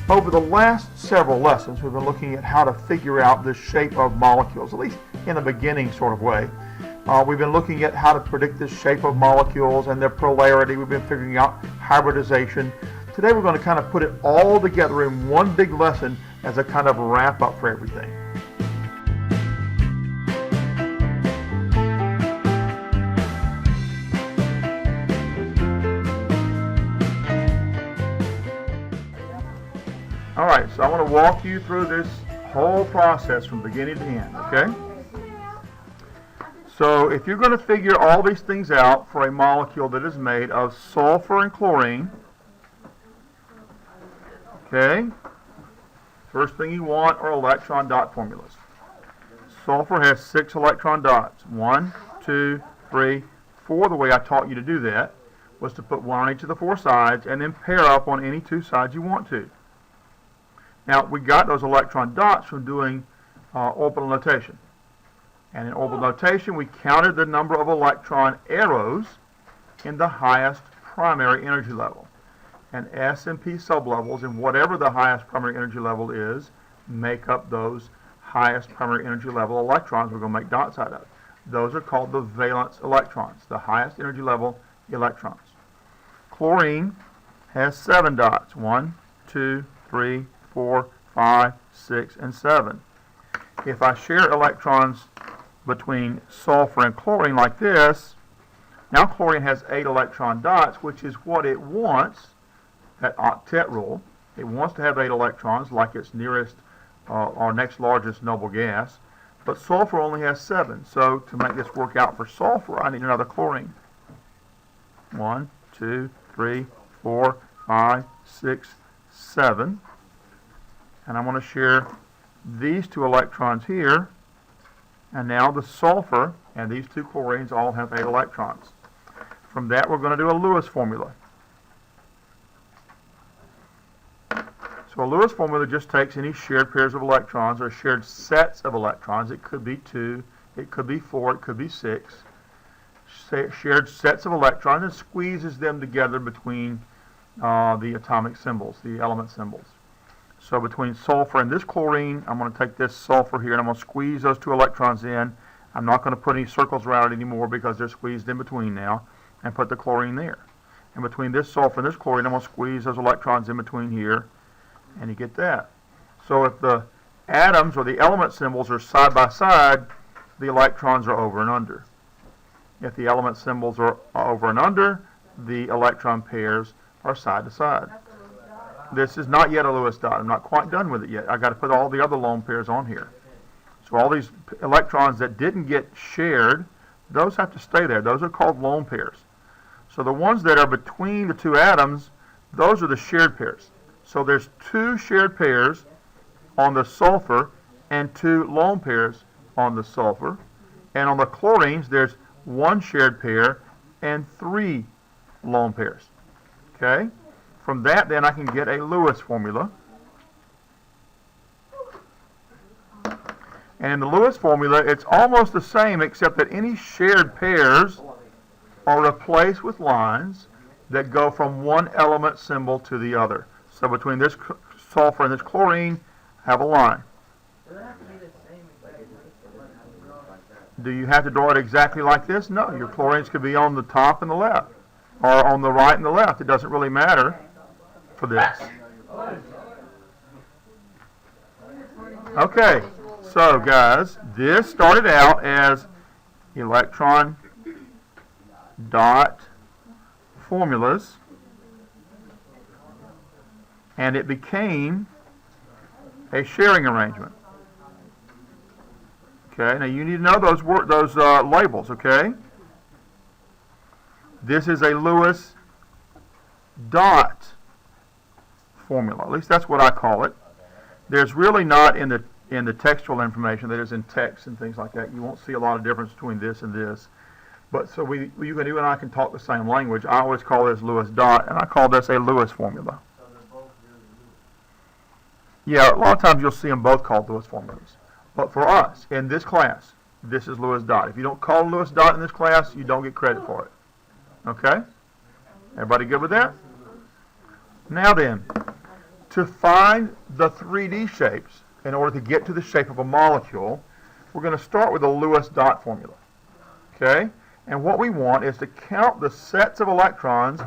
Over the last several lessons, we've been looking at how to figure out the shape of molecules, at least in a beginning sort of way. We've been looking at how to predict the shape of molecules and their polarity. We've been figuring out hybridization. Today we're going to kind of put it all together in one big lesson as a kind of wrap up for everything. All right, so I want to walk you through this whole process from beginning to end, okay? So if you're going to figure all these things out for a molecule that is made of sulfur and chlorine, okay, first thing you want are electron dot formulas. Sulfur has 6 electron dots. 1, 2, 3, 4. The way I taught you to do that was to put 1 on each of the 4 sides and then pair up on any 2 sides you want to. Now, we got those electron dots from doing orbital notation. And in orbital notation, we counted the number of electron arrows in the highest primary energy level. And S and P sublevels, in whatever the highest primary energy level is, make up those highest primary energy level electrons we're going to make dots out of. Those are called the valence electrons, the highest energy level electrons. Chlorine has 7 dots. 1, 2, 3, 4, 5, 6, and 7. If I share electrons between sulfur and chlorine like this, now chlorine has 8 electron dots, which is what it wants, that octet rule. It wants to have 8 electrons like its nearest or next largest noble gas, but sulfur only has 7. So to make this work out for sulfur, I need another chlorine. 1, 2, 3, 4, 5, 6, 7. And I'm going to share these 2 electrons here. And now the sulfur and these 2 chlorines all have 8 electrons. From that, we're going to do a Lewis formula. So a Lewis formula just takes any shared pairs of electrons or shared sets of electrons. It could be 2, it could be 4, it could be 6. Shared sets of electrons and squeezes them together between the atomic symbols, the element symbols. So between sulfur and this chlorine, I'm going to take this sulfur here and I'm going to squeeze those 2 electrons in. I'm not going to put any circles around it anymore because they're squeezed in between now, and put the chlorine there. And between this sulfur and this chlorine, I'm going to squeeze those electrons in between here, and you get that. So if the atoms or the element symbols are side by side, the electrons are over and under. If the element symbols are over and under, the electron pairs are side to side. This is not yet a Lewis dot. I'm not quite done with it yet. I've got to put all the other lone pairs on here. So all these electrons that didn't get shared, those have to stay there. Those are called lone pairs. So the ones that are between the 2 atoms, those are the shared pairs. So there's 2 shared pairs on the sulfur and 2 lone pairs on the sulfur. And on the chlorines, there's 1 shared pair and 3 lone pairs. Okay? From that, then, I can get a Lewis formula. And in the Lewis formula, it's almost the same, except that any shared pairs are replaced with lines that go from one element symbol to the other. So between this sulfur and this chlorine, have a line. Do you have to draw it exactly like this? No, your chlorines could be on the top and the left, or on the right and the left. It doesn't really matter for this. Okay, so guys, this started out as electron dot formulas, and it became a sharing arrangement. Okay, now you need to know those labels, okay? This is a Lewis dot formula. At least that's what I call it. There's really not in the textual information that is in text and things like that. You won't see a lot of difference between this and this. But so you and I can talk the same language. I always call this Lewis dot, and I call this a Lewis formula. Yeah, a lot of times you'll see them both called Lewis formulas. But for us, in this class, this is Lewis dot. If you don't call Lewis dot in this class, you don't get credit for it. Okay? Everybody good with that? Now then, to find the 3D shapes in order to get to the shape of a molecule, we're going to start with the Lewis dot formula. Okay? And what we want is to count the sets of electrons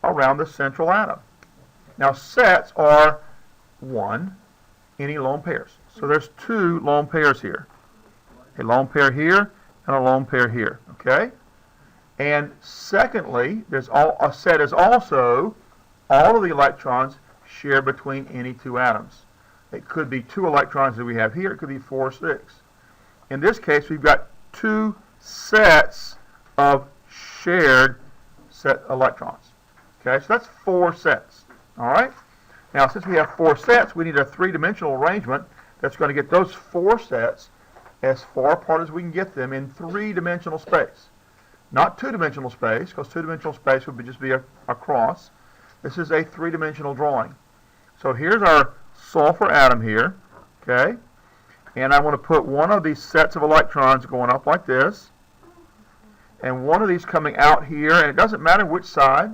around the central atom. Now, sets are one, any lone pairs. So there's two lone pairs here. A lone pair here and a lone pair here. Okay? And secondly, a set is also all of the electrons shared between any two atoms. It could be 2 electrons that we have here. It could be 4 or 6. In this case, we've got 2 sets of shared set electrons. Okay, so that's 4 sets. All right? Now, since we have 4 sets, we need a 3-dimensional arrangement that's going to get those 4 sets as far apart as we can get them in 3-dimensional space. Not 2-dimensional space, because 2-dimensional space would just be a cross. This is a 3-dimensional drawing. So here's our sulfur atom here, okay? And I want to put one of these sets of electrons going up like this, and one of these coming out here, and it doesn't matter which side.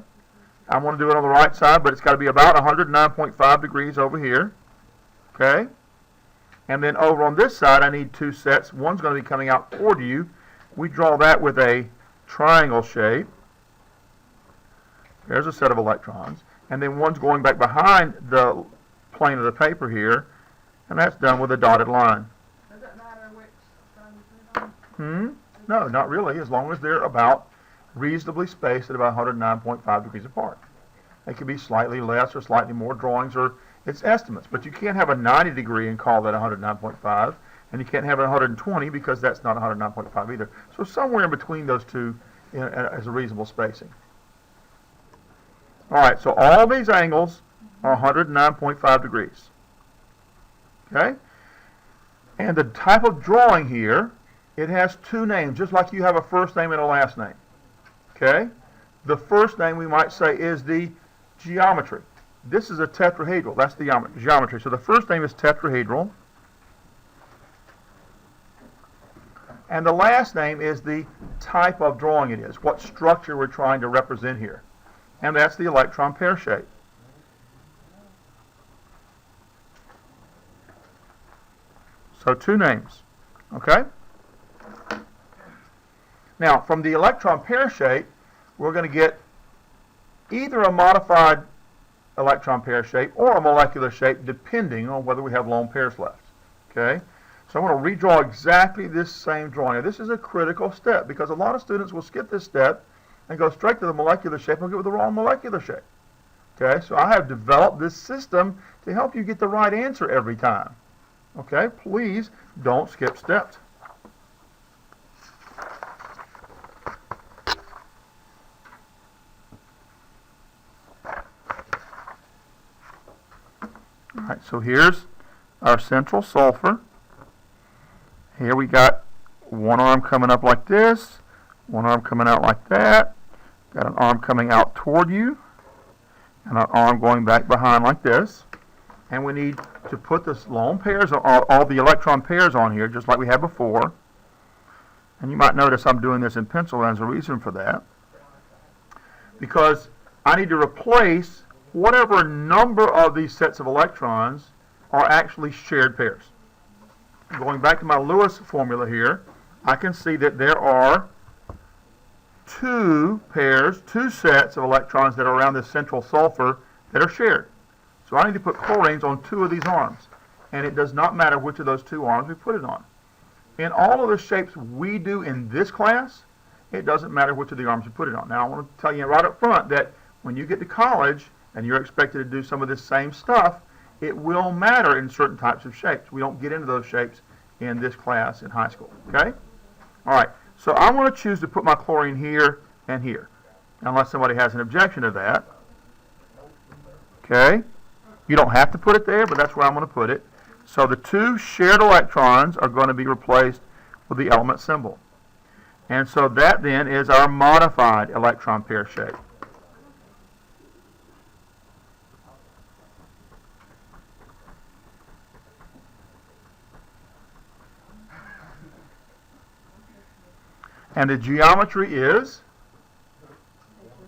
I want to do it on the right side, but it's got to be about 109.5 degrees over here, okay? And then over on this side, I need 2 sets. One's going to be coming out toward you. We draw that with a triangle shape. There's a set of electrons. And then one's going back behind the plane of the paper here, and that's done with a dotted line. Does it matter which side you put it on? No, not really, as long as they're about reasonably spaced at about 109.5 degrees apart. They could be slightly less or slightly more drawings, or it's estimates, but you can't have a 90 degree and call that 109.5, and you can't have a 120 because that's not 109.5 either. So somewhere in between those two is a reasonable spacing. All right, so all these angles are 109.5 degrees. Okay? And the type of drawing here, it has 2 names, just like you have a first name and a last name. Okay? The first name, we might say, is the geometry. This is a tetrahedral. That's the geometry. So the first name is tetrahedral. And the last name is the type of drawing it is, what structure we're trying to represent here. And that's the electron pair shape. So 2 names. Okay? Now, from the electron pair shape, we're going to get either a modified electron pair shape or a molecular shape, depending on whether we have lone pairs left. Okay? So I'm going to redraw exactly this same drawing. Now, this is a critical step because a lot of students will skip this step and go straight to the molecular shape and get the wrong molecular shape. Okay? So I have developed this system to help you get the right answer every time. Okay? Please don't skip steps. All right, so here's our central sulfur. Here we got one arm coming up like this, one arm coming out like that, got an arm coming out toward you, and an arm going back behind like this. And we need to put this lone pairs, all the electron pairs on here, just like we had before. And you might notice I'm doing this in pencil, and there's a reason for that. Because I need to replace whatever number of these sets of electrons are actually shared pairs. Going back to my Lewis formula here, I can see that there are 2 pairs, 2 sets of electrons that are around this central sulfur that are shared. So I need to put chlorines on 2 of these arms. And it does not matter which of those 2 arms we put it on. In all of the shapes we do in this class, it doesn't matter which of the arms you put it on. Now I want to tell you right up front that when you get to college and you're expected to do some of this same stuff, it will matter in certain types of shapes. We don't get into those shapes in this class in high school. Okay? All right. So I'm going to choose to put my chlorine here and here, unless somebody has an objection to that. Okay? You don't have to put it there, but that's where I'm going to put it. So the 2 shared electrons are going to be replaced with the element symbol. And so that then is our modified electron pair shape. And the geometry is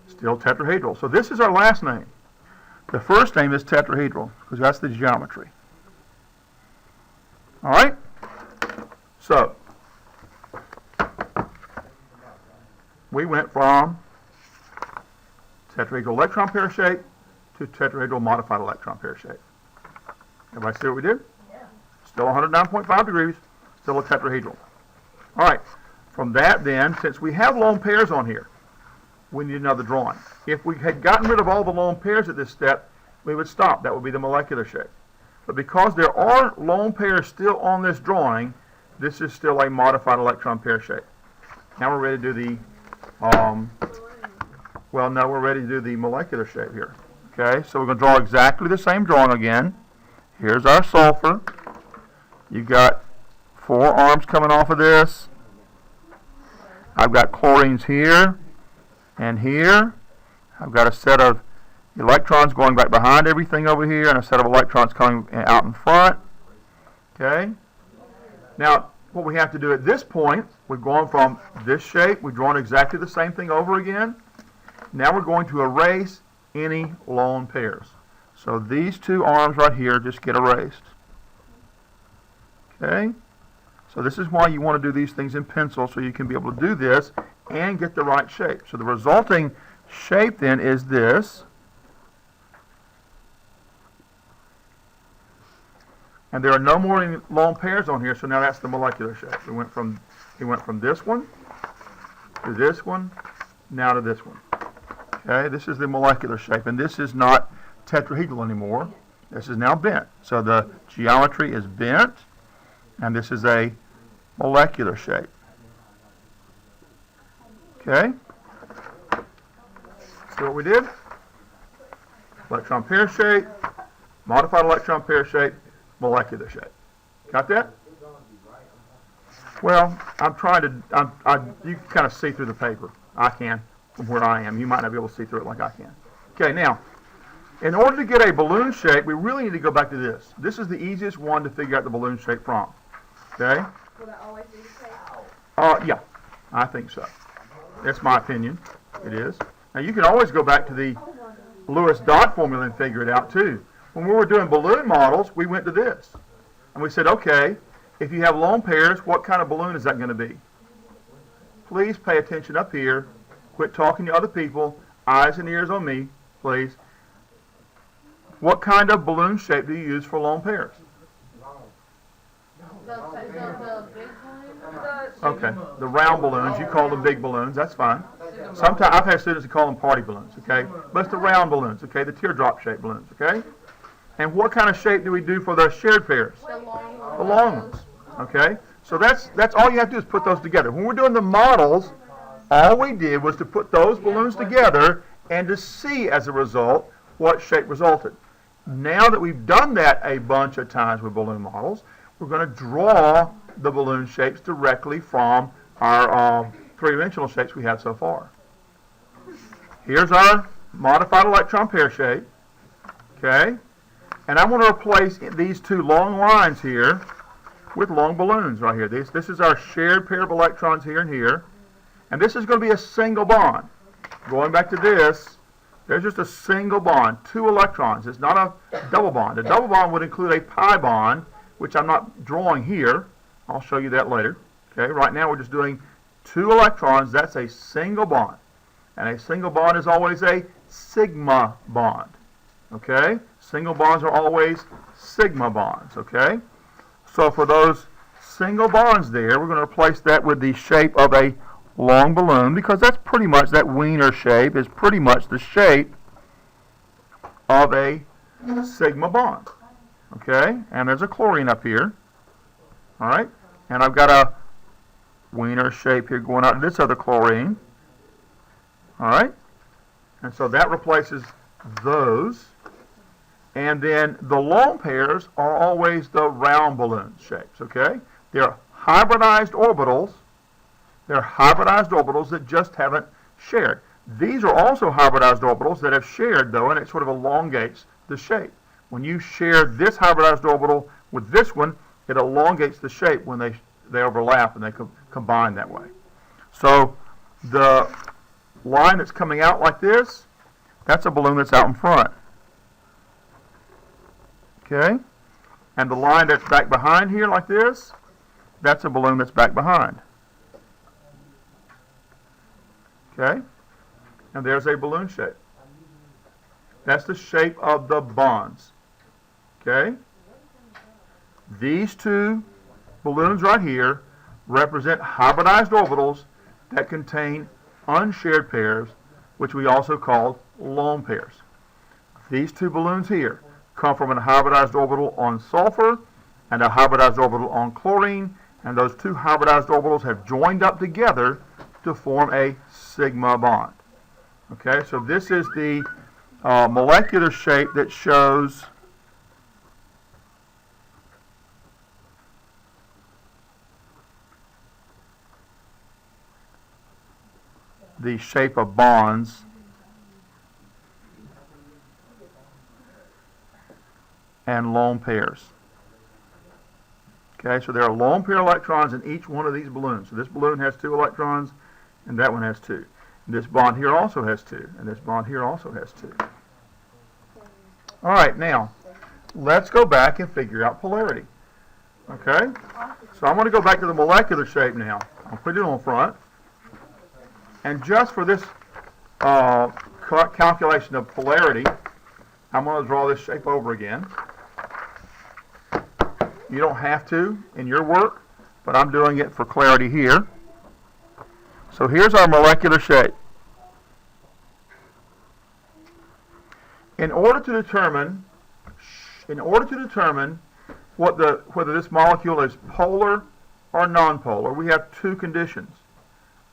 still tetrahedral. So this is our last name. The first name is tetrahedral, because that's the geometry. All right? So, we went from tetrahedral electron pair shape to tetrahedral modified electron pair shape. Everybody see what we did? Yeah. Still 109.5 degrees, still a tetrahedral. All right, from that then, since we have lone pairs on here, we need another drawing. If we had gotten rid of all the lone pairs at this step, we would stop. That would be the molecular shape. But because there are lone pairs still on this drawing, this is still a modified electron pair shape. Now we're ready to do the, well, no, we're ready to do the molecular shape here. Okay, so we're going to draw exactly the same drawing again. Here's our sulfur. You've got 4 arms coming off of this. I've got chlorines here and here. I've got a set of electrons going back behind everything over here and a set of electrons coming out in front. Okay? Now, what we have to do at this point, we've gone from this shape, we've drawn exactly the same thing over again. Now we're going to erase any lone pairs. So these 2 arms right here just get erased. Okay? So this is why you want to do these things in pencil, so you can be able to do this and get the right shape. So the resulting shape then is this. And there are no more lone pairs on here, so now that's the molecular shape. It went from this one to this one, now to this one. Okay, this is the molecular shape, and this is not tetrahedral anymore. This is now bent. So the geometry is bent, and this is a molecular shape. Okay? See what we did? Electron pair shape, modified electron pair shape, molecular shape. Got that? Well, I'm trying to, you can kind of see through the paper. I can, from where I am. You might not be able to see through it like I can. Okay, now, in order to get a balloon shape, we really need to go back to this. This is the easiest one to figure out the balloon shape from. Okay? Will that always be the case? Yeah, I think so. That's my opinion. It is. Now, you can always go back to the Lewis dot formula and figure it out, too. When we were doing balloon models, we went to this. And we said, okay, if you have lone pairs, what kind of balloon is that going to be? Please pay attention up here. Quit talking to other people. Eyes and ears on me, please. What kind of balloon shape do you use for lone pairs? The big balloon? Okay, the round balloons, you call them big balloons, that's fine. Sometimes I've had students that call them party balloons, okay? But it's the round balloons, okay, the teardrop shaped balloons, okay? And what kind of shape do we do for the shared pairs? The long one. The long ones, okay? So that's all you have to do is put those together. When we're doing the models, all we did was to put those balloons together and to see, as a result, what shape resulted. Now that we've done that a bunch of times with balloon models, we're going to draw the balloon shapes directly from our 3-dimensional shapes we have so far. Here's our modified electron pair shape, okay? And I want to replace these 2 long lines here with long balloons right here. This is our shared pair of electrons here and here. And this is going to be a single bond. Going back to this, there's just a single bond, 2 electrons. It's not a double bond. A double bond would include a pi bond, which I'm not drawing here. I'll show you that later. Okay, right now we're just doing 2 electrons. That's a single bond. And a single bond is always a sigma bond. Okay? Single bonds are always sigma bonds. Okay? So for those single bonds there, we're going to replace that with the shape of a long balloon, because that's pretty much, that wiener shape is pretty much the shape of a sigma bond. Okay? And there's a chlorine up here. All right? And I've got a wiener shape here going out to this other chlorine. All right? And so that replaces those. And then the lone pairs are always the round balloon shapes, okay? They're hybridized orbitals. They're hybridized orbitals that just haven't shared. These are also hybridized orbitals that have shared, though, and it sort of elongates the shape. When you share this hybridized orbital with this one, it elongates the shape when they overlap and they combine that way. So the line that's coming out like this, that's a balloon that's out in front. Okay? And the line that's back behind here like this, that's a balloon that's back behind. Okay? And there's a balloon shape. That's the shape of the bonds. Okay? These two balloons right here represent hybridized orbitals that contain unshared pairs, which we also call lone pairs. These two balloons here come from a hybridized orbital on sulfur and a hybridized orbital on chlorine, and those two hybridized orbitals have joined up together to form a sigma bond. Okay, so this is the molecular shape that shows the shape of bonds and lone pairs. Okay, so there are lone pair electrons in each one of these balloons. So this balloon has 2 electrons, and that one has 2. And this bond here also has 2, and this bond here also has 2. All right, now, let's go back and figure out polarity. Okay, so I'm going to go back to the molecular shape now. I'll put it on front. And just for this calculation of polarity, I'm going to draw this shape over again. You don't have to in your work, but I'm doing it for clarity here. So here's our molecular shape. In order to determine whether this molecule is polar or nonpolar, we have 2 conditions.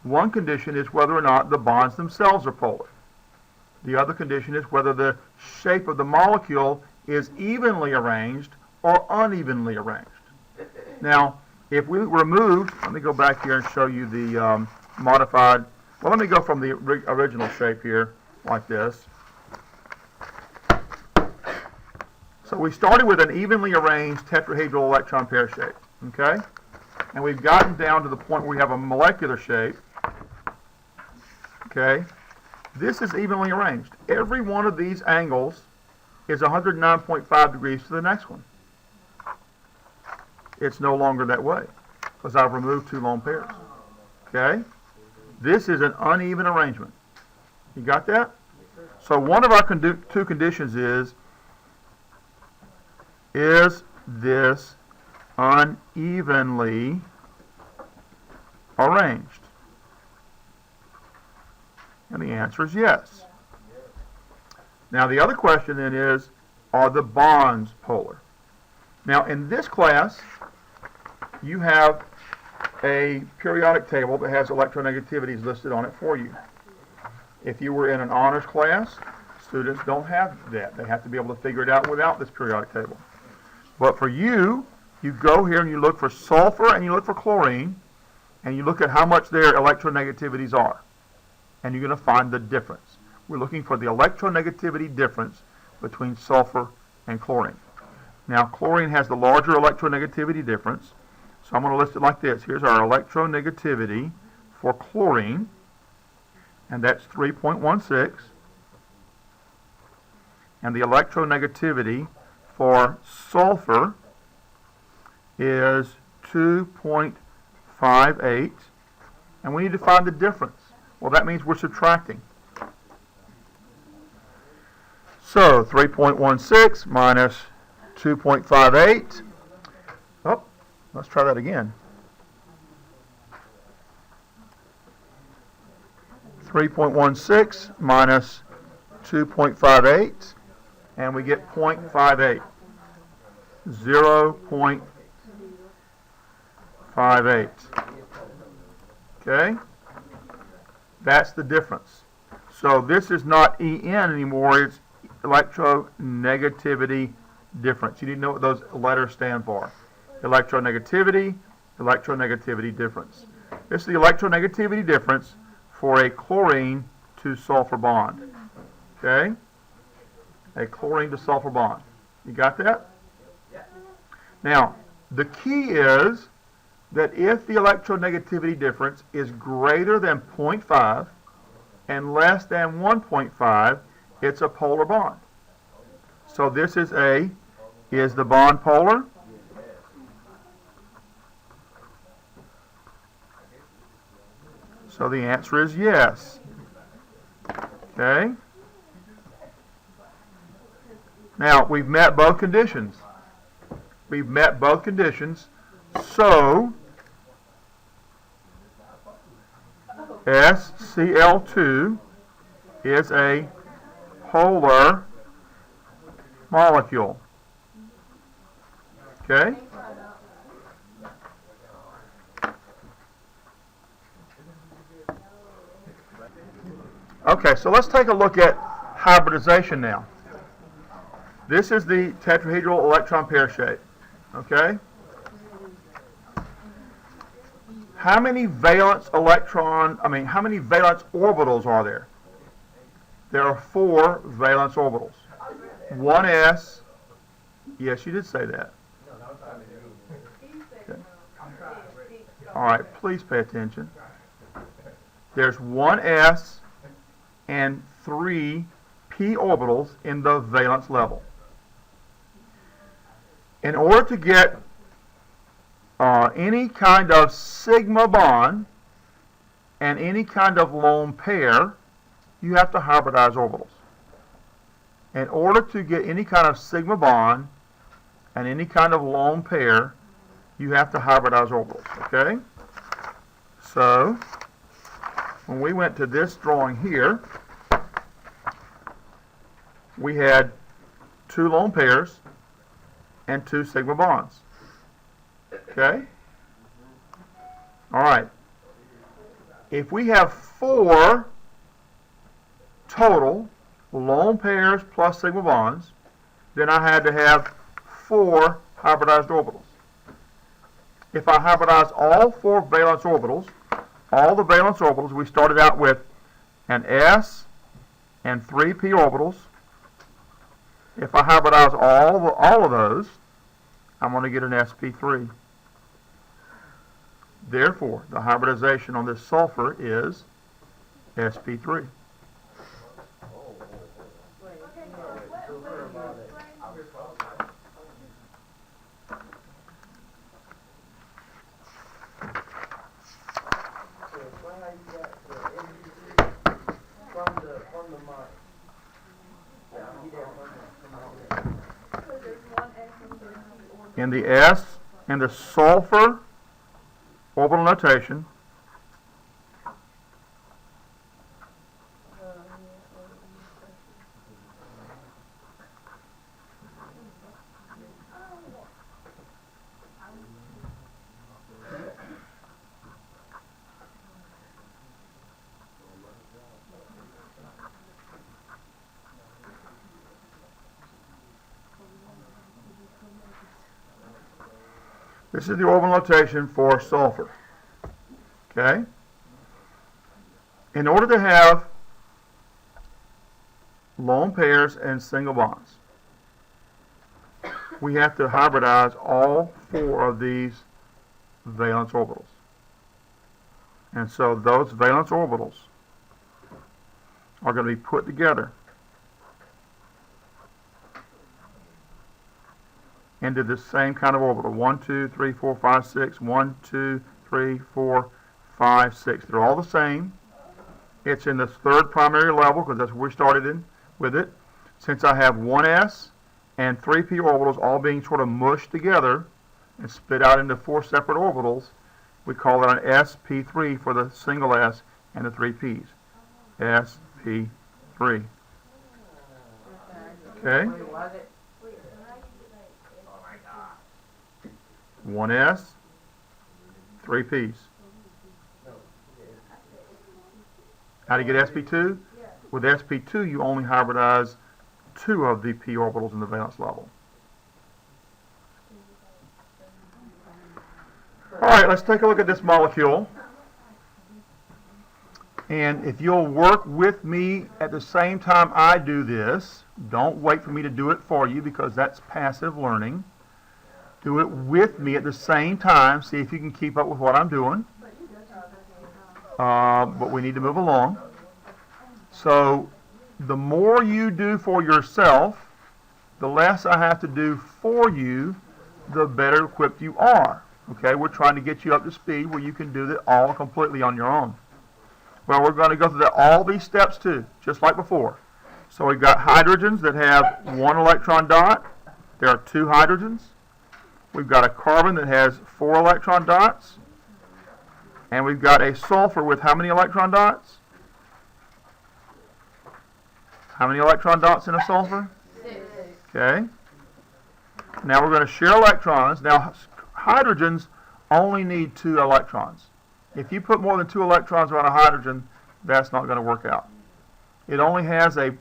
One condition is whether or not the bonds themselves are polar. The other condition is whether the shape of the molecule is evenly arranged or unevenly arranged. Now, if we removed, let me go back here and show you the modified, well, let me go from the original shape here, like this. So we started with an evenly arranged tetrahedral electron pair shape, okay? And we've gotten down to the point where we have a molecular shape, okay? This is evenly arranged. Every one of these angles is 109.5 degrees to the next one. It's no longer that way because I've removed 2 lone pairs, okay? This is an uneven arrangement. You got that? So one of our 2 conditions is this unevenly arranged? And the answer is yes. Now the other question then is, are the bonds polar? Now in this class, you have a periodic table that has electronegativities listed on it for you. If you were in an honors class, students don't have that. They have to be able to figure it out without this periodic table. But for you, you go here and you look for sulfur and you look for chlorine, and you look at how much their electronegativities are. And you're going to find the difference. We're looking for the electronegativity difference between sulfur and chlorine. Now, chlorine has the larger electronegativity difference, so I'm going to list it like this. Here's our electronegativity for chlorine, and that's 3.16. And the electronegativity for sulfur is 2.58. And we need to find the difference. Well, that means we're subtracting. So 3.16 minus 2.58. Oh, let's try that again. 3.16 minus 2.58, and we get 0.58. 0.58. Okay? That's the difference. So this is not En anymore, it's electronegativity difference. You need to know what those letters stand for. Electronegativity, electronegativity difference. This is the electronegativity difference for a chlorine to sulfur bond. Okay? A chlorine to sulfur bond. You got that? Now, the key is that if the electronegativity difference is greater than 0.5 and less than 1.5, it's a polar bond. So this is a Is the bond polar? So the answer is yes. Okay? Now, we've met both conditions. We've met both conditions. So, SCl2 is a polar molecule. Okay? Okay, so let's take a look at hybridization now. This is the tetrahedral electron pair shape. Okay? How many valence orbitals are there? There are 4 valence orbitals. 1s. Yes, you did say that. Okay. All right, please pay attention. There's 1s and 3 p orbitals in the valence level. In order to get any kind of sigma bond and any kind of lone pair, you have to hybridize orbitals. In order to get any kind of sigma bond and any kind of lone pair, you have to hybridize orbitals. Okay? So, when we went to this drawing here, we had 2 lone pairs and 2 sigma bonds. Okay? All right. If we have 4 total lone pairs plus sigma bonds, then I had to have 4 hybridized orbitals. If I hybridize all 4 valence orbitals, all the valence orbitals, we started out with an s and 3 p orbitals. If I hybridize all of those, I'm going to get an sp3. Therefore, the hybridization on this sulfur is sp3. In the S and the sulfur orbital notation, this is the orbital notation for sulfur. Okay? In order to have lone pairs and single bonds, we have to hybridize all 4 of these valence orbitals. And so those valence orbitals are going to be put together into the same kind of orbital. 1, 2, 3, 4, 5, 6. 1, 2, 3, 4, 5, 6. They're all the same. It's in the 3rd primary level because that's where we started with it. Since I have 1s and 3p orbitals all being sort of mushed together and split out into 4 separate orbitals, we call it an sp3 for the single s and the 3 p's. sp3. Okay? 1s, 3 p's. How do you get sp2? With sp2, you only hybridize 2 of the p orbitals in the valence level. All right, let's take a look at this molecule. And if you'll work with me at the same time I do this, don't wait for me to do it for you because that's passive learning. Do it with me at the same time. See if you can keep up with what I'm doing. But we need to move along. So the more you do for yourself, the less I have to do for you, the better equipped you are. Okay, we're trying to get you up to speed where you can do it all completely on your own. Well, we're going to go through all these steps too, just like before. So we've got hydrogens that have 1 electron dot. There are 2 hydrogens. We've got a carbon that has 4 electron dots. And we've got a sulfur with how many electron dots? How many electron dots in a sulfur? 6. Okay. Now we're going to share electrons. Now hydrogens only need 2 electrons. If you put more than 2 electrons around a hydrogen, that's not going to work out. It only has the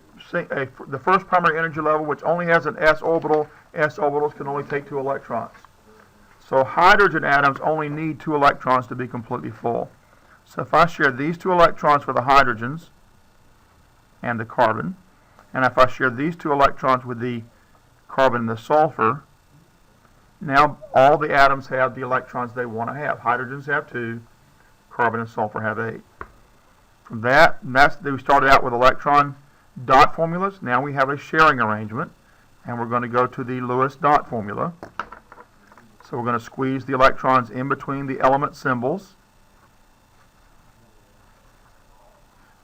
first primary energy level, which only has an s orbital. S orbitals can only take 2 electrons. So hydrogen atoms only need 2 electrons to be completely full. So if I share these 2 electrons for the hydrogens and the carbon, and if I share these 2 electrons with the carbon and the sulfur, now all the atoms have the electrons they want to have. Hydrogens have 2, carbon and sulfur have 8. From that, we started out with electron dot formulas. Now we have a sharing arrangement, and we're going to go to the Lewis dot formula. So we're going to squeeze the electrons in between the element symbols.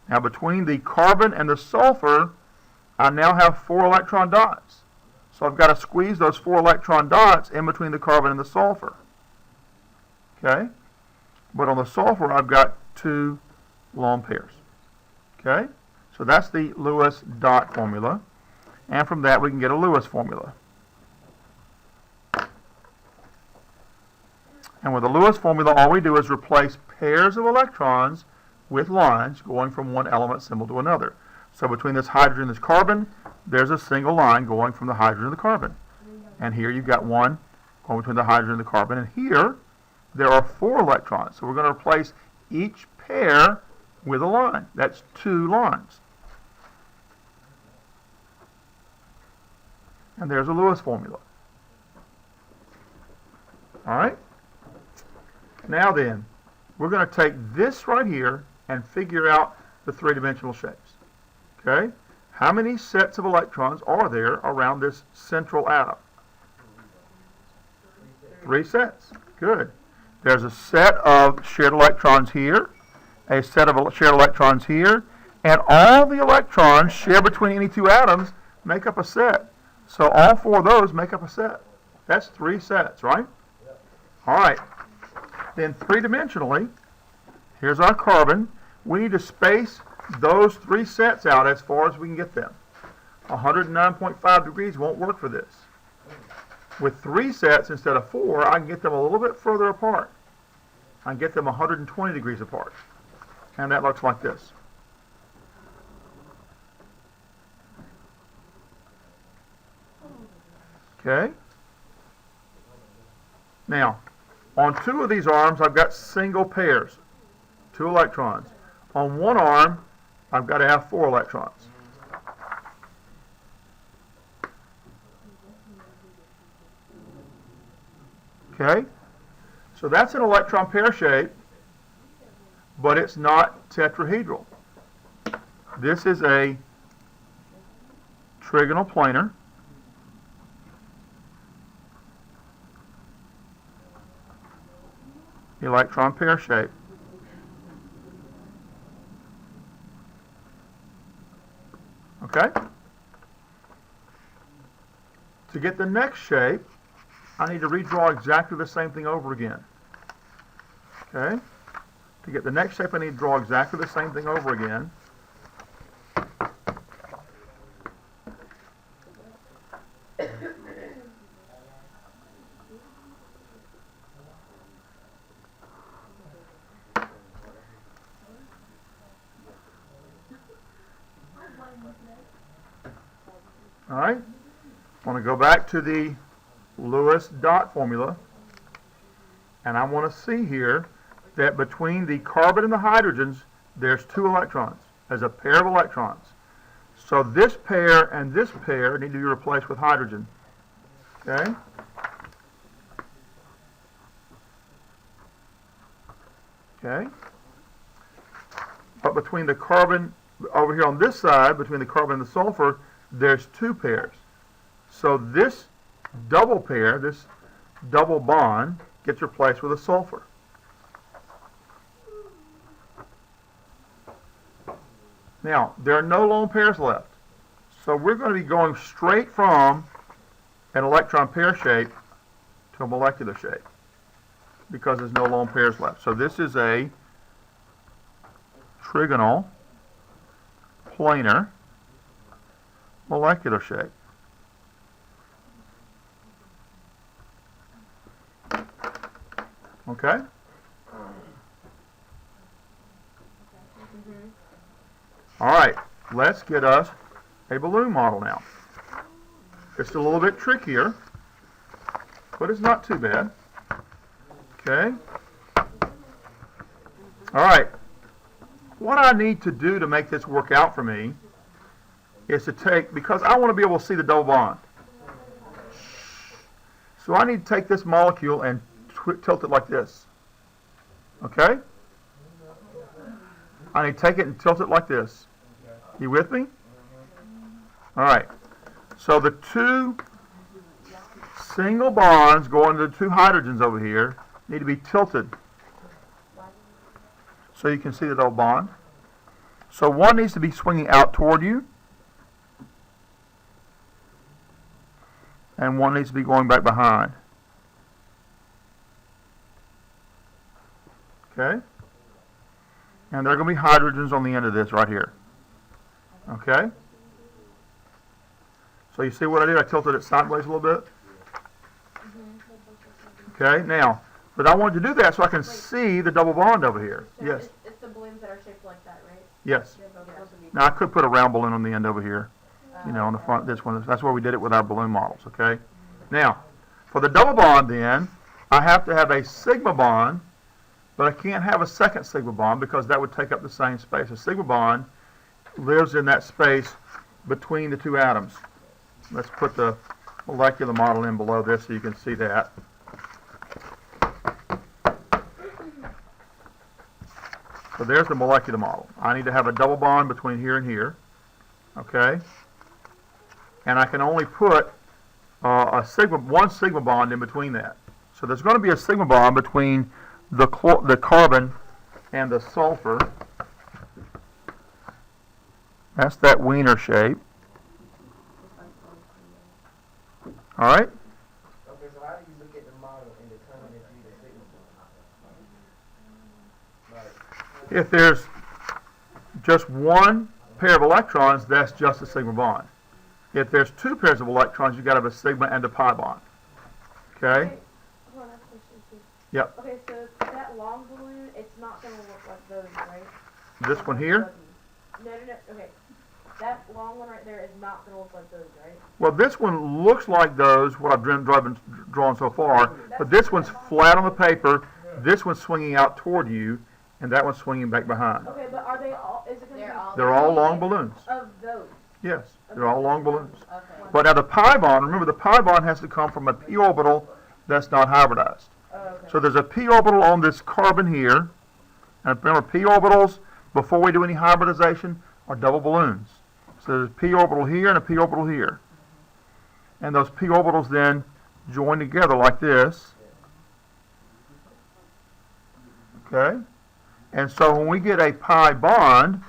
Now between the carbon and the sulfur, I now have 4 electron dots. So I've got to squeeze those 4 electron dots in between the carbon and the sulfur. Okay? But on the sulfur, I've got 2 lone pairs. Okay? So that's the Lewis dot formula. And from that, we can get a Lewis formula. And with the Lewis formula, all we do is replace pairs of electrons with lines going from one element symbol to another. So between this hydrogen and this carbon, there's a single line going from the hydrogen to the carbon. And here you've got one going between the hydrogen and the carbon. And here, there are 4 electrons. So we're going to replace each pair with a line. That's 2 lines. And there's a Lewis formula. All right? Now then, we're going to take this right here and figure out the 3-dimensional shapes. Okay? How many sets of electrons are there around this central atom? 3 sets. Good. There's a set of shared electrons here, a set of shared electrons here, and all the electrons shared between any 2 atoms make up a set. So all 4 of those make up a set. That's 3 sets, right? All right. Then 3-dimensionally, here's our carbon. We need to space those 3 sets out as far as we can get them. 109.5 degrees won't work for this. With 3 sets instead of 4, I can get them a little bit further apart. I can get them 120 degrees apart. And that looks like this. Okay? Now, on 2 of these arms, I've got single pairs, 2 electrons. On one arm, I've got to have 4 electrons. Okay? So that's an electron pair shape, but it's not tetrahedral. This is a trigonal planar. Electron pair shape. Okay? To get the next shape, I need to redraw exactly the same thing over again. Okay? To get the next shape, I need to draw exactly the same thing over again. All right? I want to go back to the Lewis dot formula, and I want to see here that between the carbon and the hydrogens, there's 2 electrons. There's a pair of electrons. So this pair and this pair need to be replaced with hydrogen. Okay? Okay? But between the carbon, over here on this side, between the carbon and the sulfur, there's 2 pairs. So this double pair, this double bond, gets replaced with a sulfur. Now, there are no lone pairs left. So we're going to be going straight from an electron pair shape to a molecular shape because there's no lone pairs left. So this is a trigonal, planar, molecular shape. Okay? All right, let's get us a balloon model now. It's a little bit trickier, but it's not too bad. Okay? All right. What I need to do to make this work out for me is to take, because I want to be able to see the double bond. So I need to take this molecule and tilt it like this. Okay? I need to take it and tilt it like this. You with me? All right. So the two single bonds going to the two hydrogens over here need to be tilted so you can see the double bond. So one needs to be swinging out toward you, and one needs to be going back behind. Okay? And there are going to be hydrogens on the end of this right here. Okay? So you see what I did? I tilted it sideways a little bit. Okay, now, but I wanted to do that so I can see the double bond over here. So Yes. It's the balloons that are shaped like that, right? Yes. Okay. Now I could put a round balloon on the end over here. You know, on the front. This one. That's where we did it with our balloon models. Okay. Now, for the double bond, then I have to have a sigma bond, but I can't have a second sigma bond because that would take up the same space. A sigma bond lives in that space between the two atoms. Let's put the molecular model in below this so you can see that. So there's the molecular model. I need to have a double bond between here and here. Okay? And I can only put one sigma bond in between that. So there's going to be a sigma bond between the carbon and the sulfur. That's that wiener shape. All right? Okay, so how do you look at the model and determine if you the sigma bond? Like, If there's just one pair of electrons, that's just a sigma bond. If there's two pairs of electrons, you've got to have a sigma and a pi bond. Okay? Hold on, I have a question too. Yep. Okay, so that long balloon, it's not going to look like those, right? This one here? No. Okay. That long one right there is not going to look like those, right? Well, this one looks like those, what I've drawn so far, but this one's flat on the paper, this one's swinging out toward you, and that one's swinging back behind. Okay, but are they all, is it going to be They're all long balloons. of those? Yes, they're all long balloons. Okay. But now the pi bond, remember the pi bond has to come from a p orbital that's not hybridized. Oh, okay. So there's a p orbital on this carbon here, and remember p orbitals, before we do any hybridization, are double balloons. So there's a p orbital here and a p orbital here. And those p orbitals then join together like this. Okay? And so when we get a pi bond,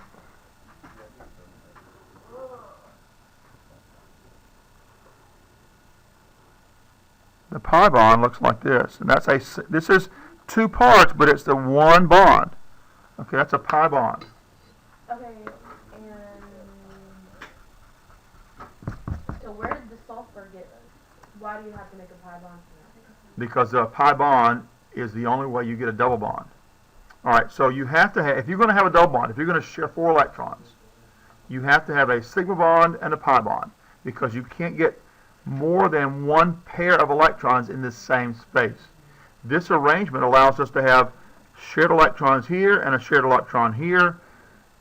the pi bond looks like this. And this is two parts, but it's the one bond. Okay, that's a pi bond. Okay, and so where did the sulfur get? Why do you have to make a pi bond for that? Because a pi bond is the only way you get a double bond. All right, so you have to have, if you're going to have a double bond, if you're going to share 4 electrons, you have to have a sigma bond and a pi bond because you can't get more than one pair of electrons in the same space. This arrangement allows us to have shared electrons here and a shared electron here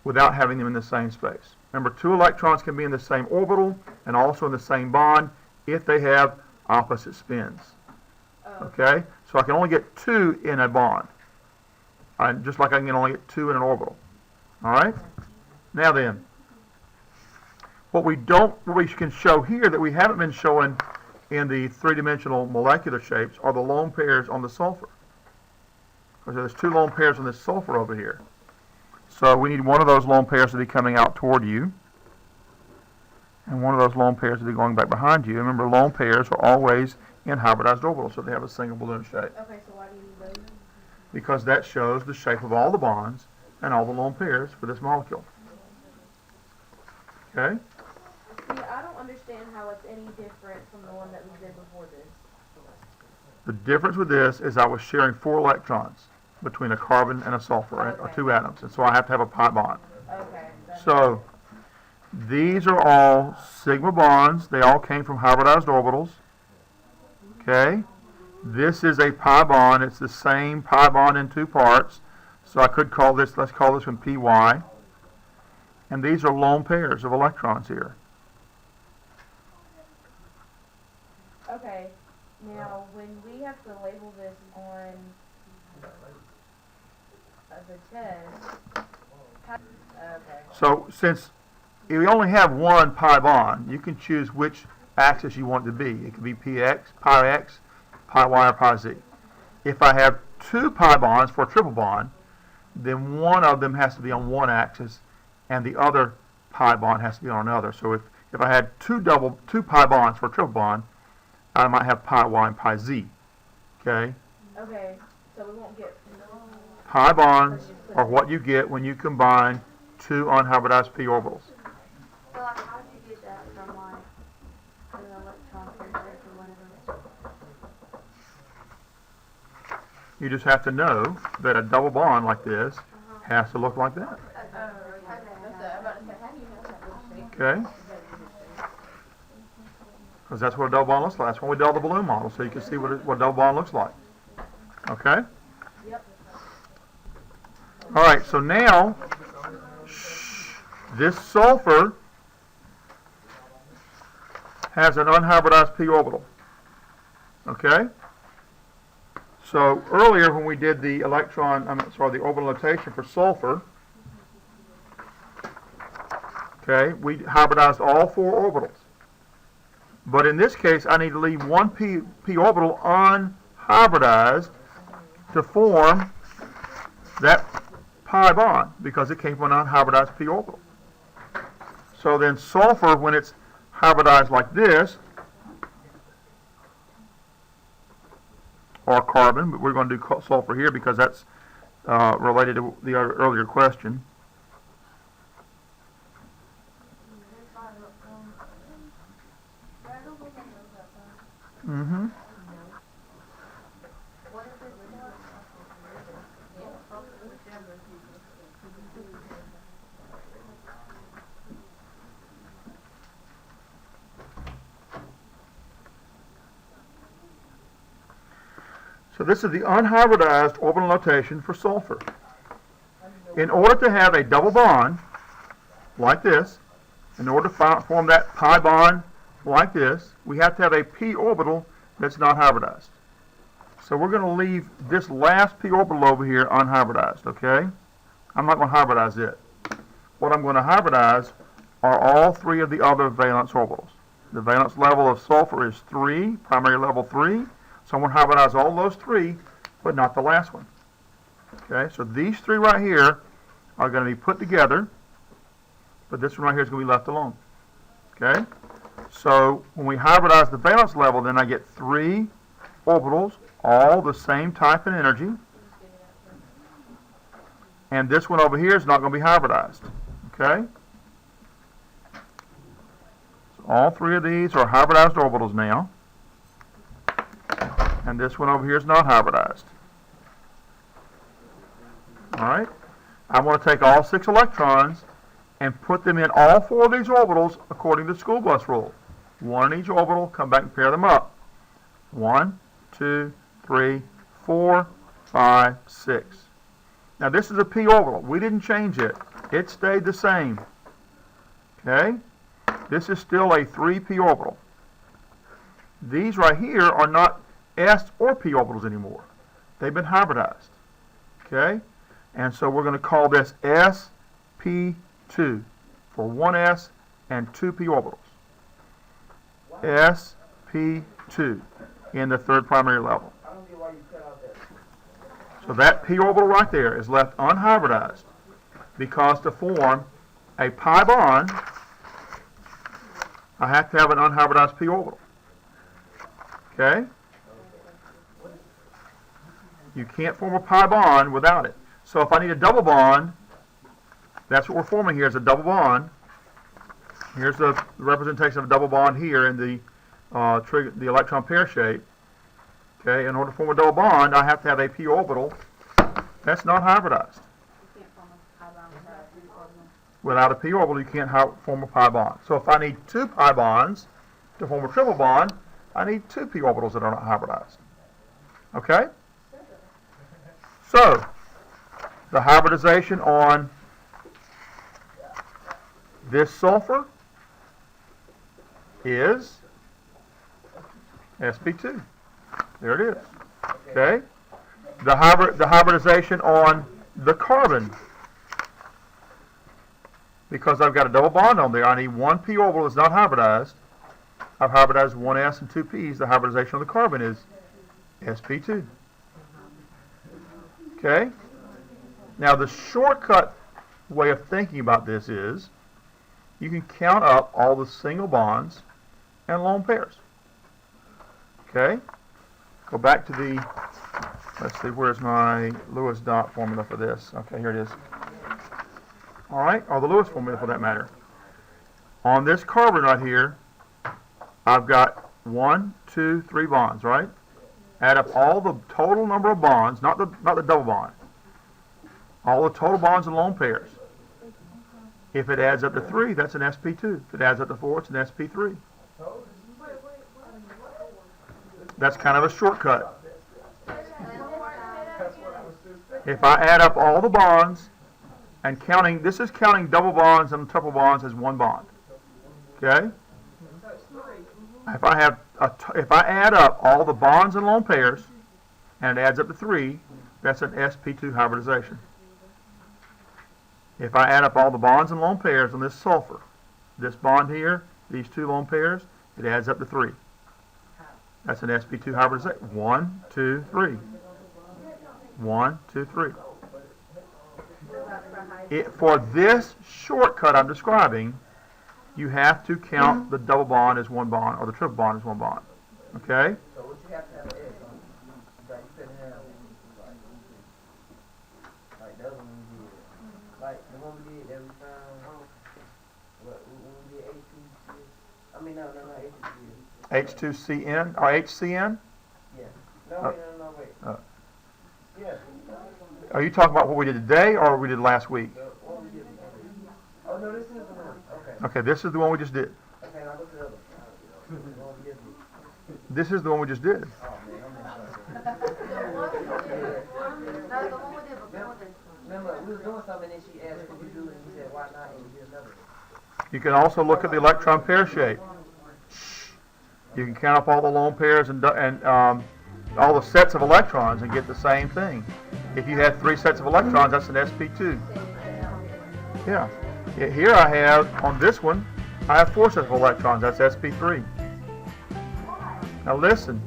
without having them in the same space. Remember, 2 electrons can be in the same orbital and also in the same bond if they have opposite spins. Oh, Okay? So I can only get 2 in a bond. Just like I can only get 2 in an orbital. All right? Now then, What we can show here that we haven't been showing in the three-dimensional molecular shapes are the lone pairs on the sulfur. Because there's two lone pairs on this sulfur over here. So we need one of those lone pairs to be coming out toward you, and one of those lone pairs to be going back behind you. Remember, lone pairs are always in hybridized orbitals, so they have a single balloon shape. Okay, so why do you need those? Because that shows the shape of all the bonds and all the lone pairs for this molecule. Okay? See, I don't understand how it's any different from the one that we did before this. The difference with this is I was sharing 4 electrons between a carbon and a sulfur, or 2 atoms, and so I have to have a pi bond. Okay. So these are all sigma bonds. They all came from hybridized orbitals. Okay? This is a pi bond. It's the same pi bond in 2 parts. So I could call this, let's call this one py. And these are lone pairs of electrons here. Okay. Now, when we have to label this on the test, okay. So since we only have one pi bond, you can choose which axis you want it to be. It could be px, pi x, pi y, or pi z. If I have 2 pi bonds for a triple bond, then one of them has to be on one axis and the other pi bond has to be on another. So if I had two pi bonds for a triple bond, I might have pi y and pi z. Okay? Okay, so we won't get Pi bonds are what you get when you combine 2 unhybridized p orbitals. So like, how did you get that from like an electron pair or whatever? You just have to know that a double bond like this has to look like that. Okay? Because that's what a double bond looks like. That's when we draw the balloon model, so you can see what a double bond looks like. Okay? Yep. All right, so now, this sulfur has an unhybridized p orbital. Okay? So earlier when we did the the orbital notation for sulfur, okay, we hybridized all 4 orbitals. But in this case, I need to leave one p orbital unhybridized to form that pi bond because it came from an unhybridized p orbital. So then sulfur, when it's hybridized like this, or carbon, but we're going to do sulfur here because that's related to the earlier question. Mm-hmm. So this is the unhybridized orbital notation for sulfur. In order to have a double bond like this, in order to form that pi bond like this, we have to have a p orbital that's not hybridized. So we're going to leave this last p orbital over here unhybridized, okay? I'm not going to hybridize it. What I'm going to hybridize are all 3 of the other valence orbitals. The valence level of sulfur is 3, primary level 3. So I'm going to hybridize all those 3, but not the last one. Okay, so these 3 right here are going to be put together, but this one right here is going to be left alone. Okay, so when we hybridize the valence level, then I get 3 orbitals, all the same type and energy. And this one over here is not going to be hybridized. Okay, so all 3 of these are hybridized orbitals now. And this one over here is not hybridized. Alright? I want to take all 6 electrons and put them in all 4 of these orbitals according to the school bus rule. 1 in each orbital, come back and pair them up. 1, 2, 3, 4, 5, 6. Now this is a p orbital. We didn't change it. It stayed the same. Okay? This is still a 3p orbital. These right here are not s or p orbitals anymore. They've been hybridized. Okay? And so we're going to call this sp2 for 1s and 2 p orbitals. sp2 in the third primary level. I don't get why you cut out that. So that p orbital right there is left unhybridized because to form a pi bond, I have to have an unhybridized p orbital. Okay? You can't form a pi bond without it. So if I need a double bond, that's what we're forming here is a double bond. Here's the representation of a double bond here in the electron pair shape. Okay, in order to form a double bond, I have to have a p orbital that's not hybridized. You can't form a pi bond without a p orbital. Without a p orbital, you can't form a pi bond. So if I need 2 pi bonds to form a triple bond, I need 2 p orbitals that are not hybridized. Okay? So, the hybridization on this sulfur is sp2. There it is. Okay? The hybridization on the carbon, because I've got a double bond on there, I need 1 p orbital that's not hybridized. I've hybridized 1 s and 2 p's. The hybridization of the carbon is sp2. Okay? Now the shortcut way of thinking about this is you can count up all the single bonds and lone pairs. Okay? Go back to the, let's see, where's my Lewis dot formula for this? Okay, here it is. All right, or the Lewis formula for that matter. On this carbon right here, I've got 1, 2, 3 bonds, right? Add up all the total number of bonds, not the double bond. All the total bonds and lone pairs. If it adds up to 3, that's an sp2. If it adds up to 4, it's an sp3. That's kind of a shortcut. If I add up all the bonds and counting, this is counting double bonds and triple bonds as one bond. Okay? If I add up all the bonds and lone pairs and it adds up to 3, that's an sp2 hybridization. If I add up all the bonds and lone pairs on this sulfur, this bond here, these 2 lone pairs, it adds up to 3. That's an sp2 hybridization. 1, 2, 3. 1, 2, 3. For this shortcut I'm describing, you have to count the double bond as one bond or the triple bond as one bond. Okay? So what you have to have is, like you couldn't have, like the other one we did. Like the one we did that we found, when we did H2, I mean, no, H2. H2CN or HCN? Yeah. No, wait. Yeah. Are you talking about what we did today or what we did last week? What we did. Oh, no, this is the one. Okay. Okay, this is the one we just did. Okay, now look at the other one. This is the one we just did. Oh, man, I'm No, the one we did before this one. remember, we was doing something and she asked, could we do it? And we said, why not? And we did another one. You can also look at the electron pair shape. You can count up all the lone pairs and all the sets of electrons and get the same thing. If you have 3 sets of electrons, that's an sp2. Yeah. Here I have, on this one, I have 4 sets of electrons. That's sp3. Now listen.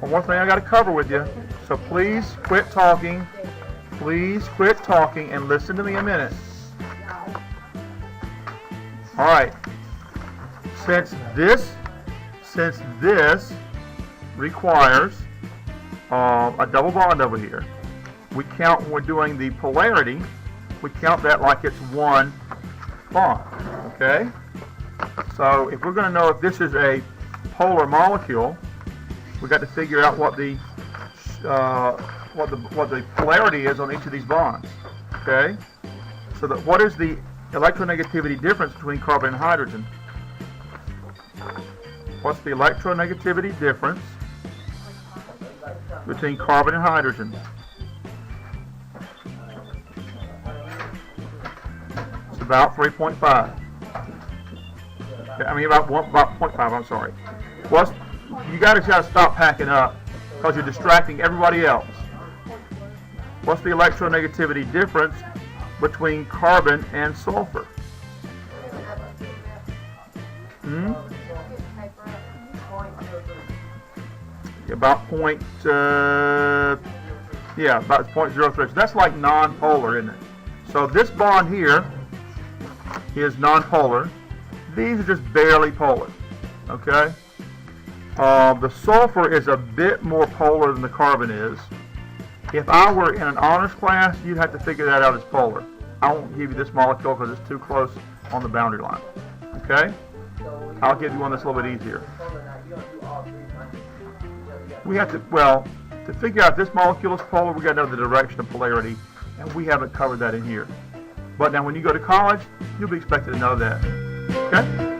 One more thing I got to cover with you. So please quit talking. Please quit talking and listen to me a minute. All right. Since this requires a double bond over here, we count when we're doing the polarity, we count that like it's one bond, okay? So if we're going to know if this is a polar molecule, we've got to figure out what the polarity is on each of these bonds, okay? So that what is the electronegativity difference between carbon and hydrogen? What's the electronegativity difference between carbon and hydrogen? It's about 3.5. I mean about 0.5, I'm sorry. You gotta stop packing up because you're distracting everybody else. What's the electronegativity difference between carbon and sulfur? Hmm? Get paper up. About point, yeah, about 0.03. So that's like non-polar, isn't it? So this bond here is non-polar. These are just barely polar, okay? The sulfur is a bit more polar than the carbon is. If I were in an honors class, you'd have to figure that out as polar. I won't give you this molecule because it's too close on the boundary line, okay? I'll give you one that's a little bit easier. We have to, well, to figure out if this molecule is polar, we got to know the direction of polarity, and we haven't covered that in here. But now when you go to college, you'll be expected to know that, okay?